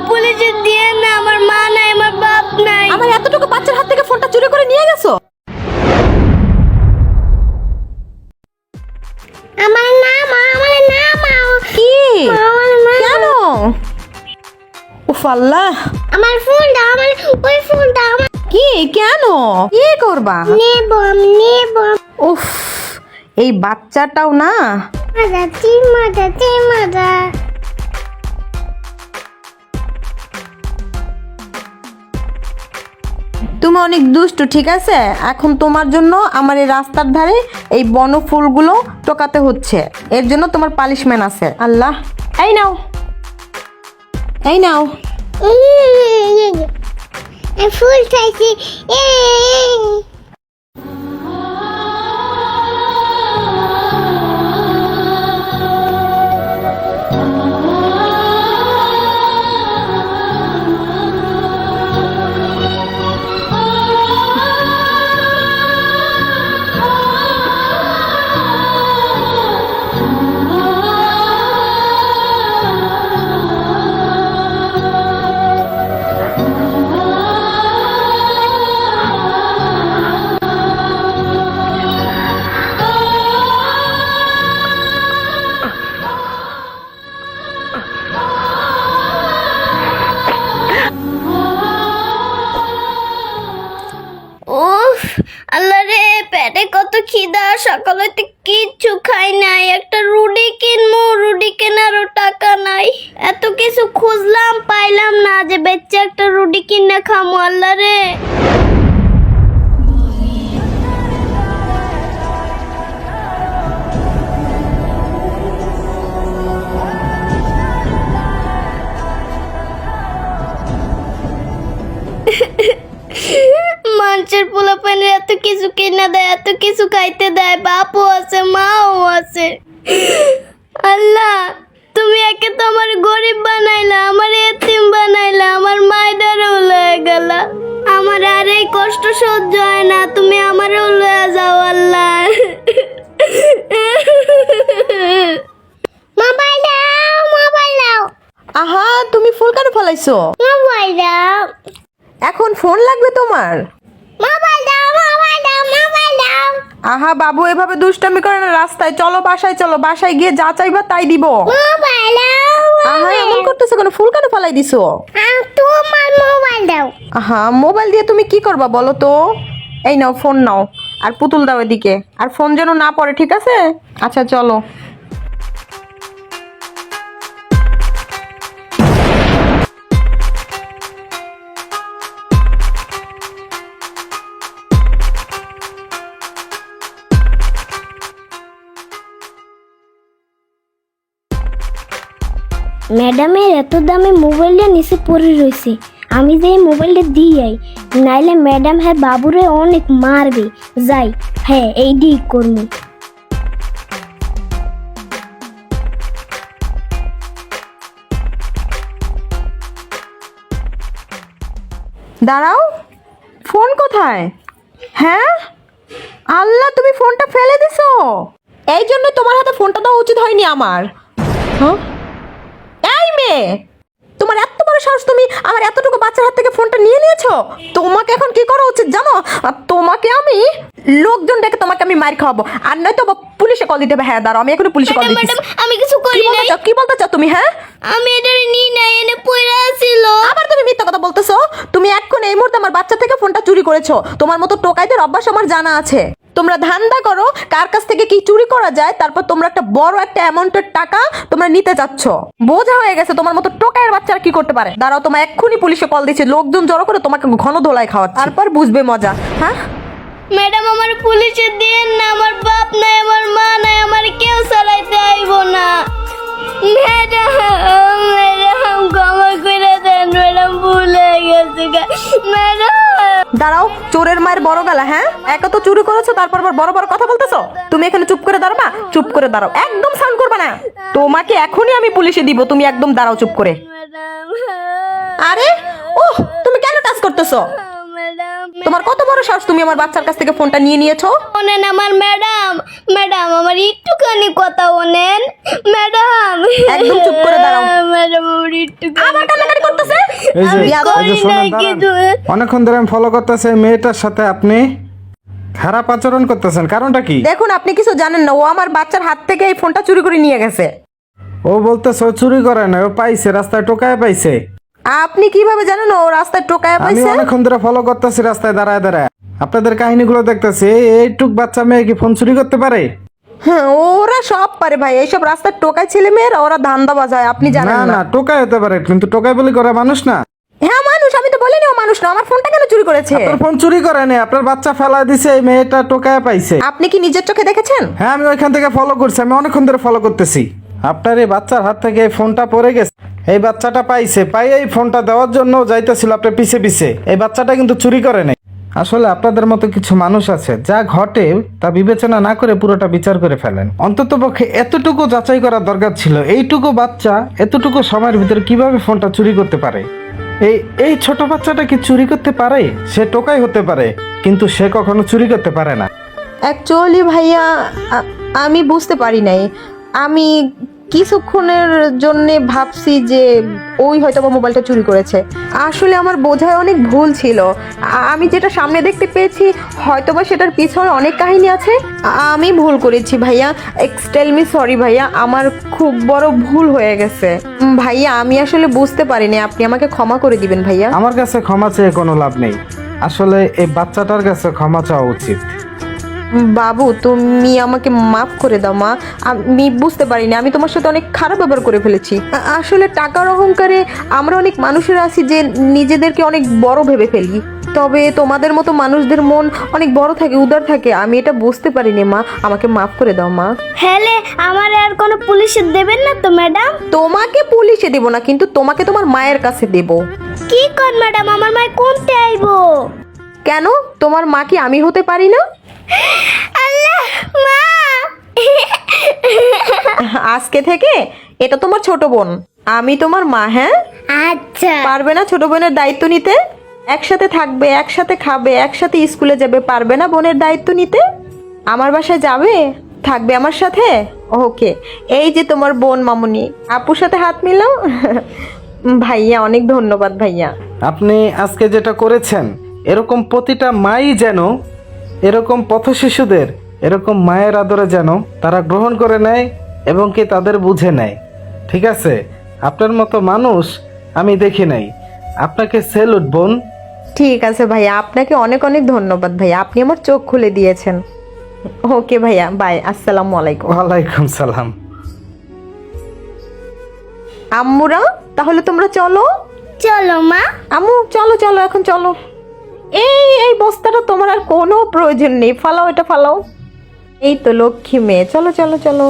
পুলিশে দিয়ে না, আমার মা নাই, আমার বাপ নাই। আমার এতটুকু বাচ্চার হাত থেকে ফোনটা চুরি করে নিয়ে গেছো? আমার নাম কি? আমার নাম কেন? উফ আল্লাহ, আমার ফোনটা, আমার ওই ফোনটা আমার কি কেন কি করবা? নেব, আমি নেব। উফ, এই বাচ্চাটাও না। মজা চিমাদা। তুমি অনেক দুষ্টু, ঠিক আছে? এখন তোমার জন্য আমার এই রাস্তার ধারে এই বনফুলগুলো টোকাতে হচ্ছে, এর জন্য তোমার পানিশমেন্ট আছে। আল্লাহ, এই নাও, এই নাও। ফুল চাইছি। উফ, আল্লাহ রে, পেটে কত খিদা, সকালে তো কিচ্ছু খাই নাই। একটা রুটি কিনবো, রুটি কেনারও টাকা নাই। এত কিছু খুঁজলাম, পাইলাম না যে বেচে একটা রুটি কিনে খামো। আল্লাহ রে, মানুষের পোলাপানে এত কিছু কিনা দেয়, এত কিছু খাইতে দেয়, বাপও আছে, মাও আছে। আল্লাহ, তুমি একে তো আমার গরিব বানাইলা, আমার এতিম বানাইলা, আমার মায়েরাও লয়ে গেলা। আমার আর এই কষ্ট সহ্য হয় না, তুমি আমারও লয়ে যাও আল্লাহ। মোবাইল দাও। আহা, তুমি ফুল কেন ফলাইছো? মোবাইল দাও। এখন ফোন লাগবে তোমার? মোবাইল দাও। আহা বাবু, এভাবে দুষ্টামি করে না, রাস্তায় চলো, বাসায় চলো, বাসায় গিয়ে যা চাইবা তাই দিব। মোবাইল দাও। আহা, এমন করতেছো কেন? ফুল কেন ফলাই দিছো? তোমার মোবাইল দাও। আহা, মোবাইল দিয়ে তুমি কি করবা বলো তো? এই নাও, ফোন নাও, আর পুতুল দাও এদিকে, আর ফোন যেন না পড়ে, ঠিক আছে? আচ্ছা চলো। ম্যাডামের এত দামে মোবাইলটা নিচে পড়ে রয়েছে, আমি যে এই মোবাইলটা দিই, নাইলে ম্যাডাম হ্যাঁ বাবুরে অনেক মারবে। যাই, হ্যাঁ এইডি করবো। দাঁড়াও, ফোন কোথায়? হ্যাঁ, আল্লাহ, তুমি ফোনটা ফেলে দিছো। এই জন্য তোমার হাতে ফোনটা দেওয়া উচিত হয়নি আমার। হ্যাঁ, এই মেয়ে, তোমার এত বড় সাহস, তুমি আমার এতটুকু বাচ্চার হাত থেকে ফোনটা নিয়ে নিয়েছো? তোমাকে এখন কি করা উচিত জানো? তোমাকে আমি লোকজন ডেকে তোমাকে আমি মার খাওয়াবো, আর নয়তো পুলিশে কল দিতে হবে। হ্যাঁ দাঁড়াও, আমি এখন পুলিশে কল দিচ্ছি। আমি কিছু করি নাই। কি বলতে চাও তুমি? হ্যাঁ, আমি এটা নিই নাই, এনে পড়ে আছিল। আবার তুমি মিথ্যা কথা বলতেছো। তুমি এখন এই মুহূর্তে আমার বাচ্চা থেকে ফোনটা চুরি করেছো। তোমার মতো টোকাইদের অভ্যাস আমার জানা আছে। তোমরা ধান্দা করো কার কাছ থেকে কি চুরি করা যায়, তারপর তোমরা একটা বড় একটা অ্যামাউন্টের টাকা তোমরা নিতে চাচ্ছ। বোঝা হয়ে গেছে তোমার মতো টোকাইয়ের বাচ্চারা কি করতে পারে। দাঁড়াও, তোমার এক্ষুনি পুলিশে কল দিচ্ছে, লোকজন জড়ো করে তোমাকে ঘন ধোলাই খাওয়াচ্ছে, তারপর বুঝবে মজা। হ্যাঁ ম্যাডাম, আমার পুলিশে দিন না, আমার বাপ নাই, আমার মা নাই, আমার কেউ চালাইতে আইব না। ম্যাডাম ক্ষমা করে দেন, ম্যাডাম ভুল হয়ে গেছে। ম্যাডাম, দাঁড়াও, চোরের মায়ের বড় গলা। হ্যাঁ, একা তো চুরি করেছো, তারপর আবার বড় বড় কথা বলতেছো। তুমি এখানে চুপ করে দাঁড়াবা, চুপ করে দাঁড়াও, একদম সাউন্ড করবে না। তোমাকে এখনই আমি পুলিশে দিব, তুমি একদম দাঁড়াও চুপ করে। ম্যাডাম, আরে ওহ, তুমি কেন টাচ করতেছো? ম্যাডাম, তোমার কত বড় সাহস, তুমি আমার বাচ্চার কাছ থেকে ফোনটা নিয়ে নিয়েছো? শোনেন আমার ম্যাডাম, আমার একটুখানি কথা শোনেন ম্যাডাম। একদম চুপ করে দাঁড়াও। ম্যাডাম একটু আবার কান্নাকাটি করতেছে। এই যে করি শোনেন, না দাঁড়ান। কিছু। অনেকক্ষণ ধরে আমি ফলো করতেছি এই মেয়েটার সাথে আপনি খারাপ আচরণ করতেছেন, কারণটা কি? দেখুন, আপনি কিছু জানেন না, ও আমার বাচ্চার হাত থেকে এই ফোনটা চুরি করে নিয়ে গেছে। ও বলতেছে ও চুরি করে না, ও পাইছে, রাস্তায় টোকায় পাইছে। আপনি কিভাবে জানেন ও রাস্তায় টোকায় আমি পাইছে? অনেকক্ষণ ধরে ফলো করতেছি রাস্তায় দাঁড়ায় দাঁড়ায়, আপনাদের কাহিনীগুলো দেখতেছি। এইটুক বাচ্চা মেয়ে কি ফোন চুরি করতে পারে? হ্যাঁ, ওরা সব পারে ভাই, এইসব রাস্তার টোকায় ছেলে মেয়েরা ওরা ধান্দা বাজায়, আপনি না জানেন না, না। টোকায় হতে পারে, কিন্তু টোকায় বলি করে মানুষ না। হ্যাঁ মানুষ, আমি তো বলিনি ও মানুষ না। আমার ফোনটা কেন চুরি করেছে? আপনার ফোন চুরি করে নাই, আপনার বাচ্চা ফেলা দিছে, এই মেয়েটা টোকায় পাইছে। আপনি কি নিজের চোখে দেখেছেন? হ্যাঁ, আমি ওইখান থেকে ফলো করছি, আমি অনেকক্ষণ ধরে ফলো করতেছি। আপনার এই বাচ্চার হাত থেকে এই ফোনটা পড়ে গেছে, এই বাচ্চাটা পাইছে, পাই এই ফোনটা দেওয়ার জন্য যাইতেছিল আপনার পিছে পিছে। এই বাচ্চাটা কিন্তু চুরি করে নাই। আসলে আপনাদের মতো কিছু মানুষ আছে, যা ঘটে তা বিবেচনা না করে পুরোটা বিচার করে ফেলেন। অন্তত পক্ষে এতটুকু যাচাই করার দরকার ছিল, এইটুকু বাচ্চা এতটুকু সময়ের ভিতরে কিভাবে ফোনটা চুরি করতে পারে। এই ছোট বাচ্চাটা কি চুরি করতে পারে? সে টোকাই হতে পারে, কিন্তু সে কখনো চুরি করতে পারে না। অ্যাকচুয়ালি ভাইয়া, আমি বুঝতে পারি নাই। আমি কিছুক্ষণের জন্যে ভাবছি যে ওই হয়তো বা মোবাইলটা চুরি করেছে। আসলে আমার বোঝায় অনেক ভুল ছিল। আমি যেটা সামনে দেখতে পেয়েছি হয়তো বা সেটার পিছনে অনেক কাহিনী আছে। আমি ভুল করেছি ভাইয়া, টেল মি সরি ভাইয়া, আমার খুব বড় ভুল হয়ে গেছে ভাইয়া। আমি আসলে বুঝতে পারিনি, আপনি আমাকে ক্ষমা করে দিবেন ভাইয়া। আমার কাছে ক্ষমা চেয়ে কোনো লাভ নেই, আসলে এই বাচ্চাটার কাছে ক্ষমা চাওয়া উচিত। বাবু, তুমি আমাকে মাফ করে দাও মা, আমি বুঝতে পারিনি, আমি তোমার সাথে অনেক খারাপ ব্যবহার করে ফেলেছি। আসলে টাকার অহংকারে আমরা অনেক মানুষেরা আছি যে নিজেদেরকে অনেক বড় ভেবে ফেলি, তবে তোমাদের মতো মানুষদের মন অনেক বড় থাকে, উদার থাকে। আমি এটা বুঝতে পারিনি মা, আমাকে মাফ করে দাও মা। হেলে আমার আর কোনো পুলিশে দেবেন না তো ম্যাডাম? তোমাকে পুলিশে দেব না, কিন্তু তোমাকে তোমার মায়ের কাছে দেব। কি কর ম্যাডাম, আমার মায় কোনতে আইবো? কেন, তোমার মা কি আমি হতে পারি না? আল্লাহ, মা! আজকে থেকে এটা তোমার ছোট বোন, আমি তোমার মা। হ্যাঁ, আচ্ছা। পারবে না ছোট বোনের দায়িত্ব নিতে? একসাথে থাকবে, একসাথে খাবে, একসাথে স্কুলে যাবে, পারবে না বোনের দায়িত্ব নিতে? আমার বাসায় যাবে, থাকবে আমার সাথে। ওকে, এই যে তোমার বোন মামুনি, আপুর সাথে হাত মিলাও। ভাইয়া অনেক ধন্যবাদ ভাইয়া। আপনি আজকে যেটা করেছেন, এরকম প্রতিটা মাই যেন এরকম পথশিশুদের এরকম মায়ের আদরে যেন তারা গ্রহণ করে নেয় এবং কি তাদের বুঝে নেয়। ঠিক আছে, আপনার মতো মানুষ আমি দেখি নাই। আপনাকে সেলুট বোন। ঠিক আছে ভাইয়া, আপনাকে অনেক অনেক ধন্যবাদ ভাইয়া, আপনি আমার চোখ খুলে দিয়েছেন। ওকে ভাইয়া, বাই, আসসালামু আলাইকুম। ওয়ালাইকুম সালাম। আম্মুরা, তাহলে তোমরা চলো। চলো মা। আম্মু চলো চলো, এখন চলো। এই বস্তাটা তোমার আর কোনো প্রয়োজন নেই, ফালাও, এটা ফালাও। এই তো লক্ষ্মী মেয়ে, চলো চলো চলো।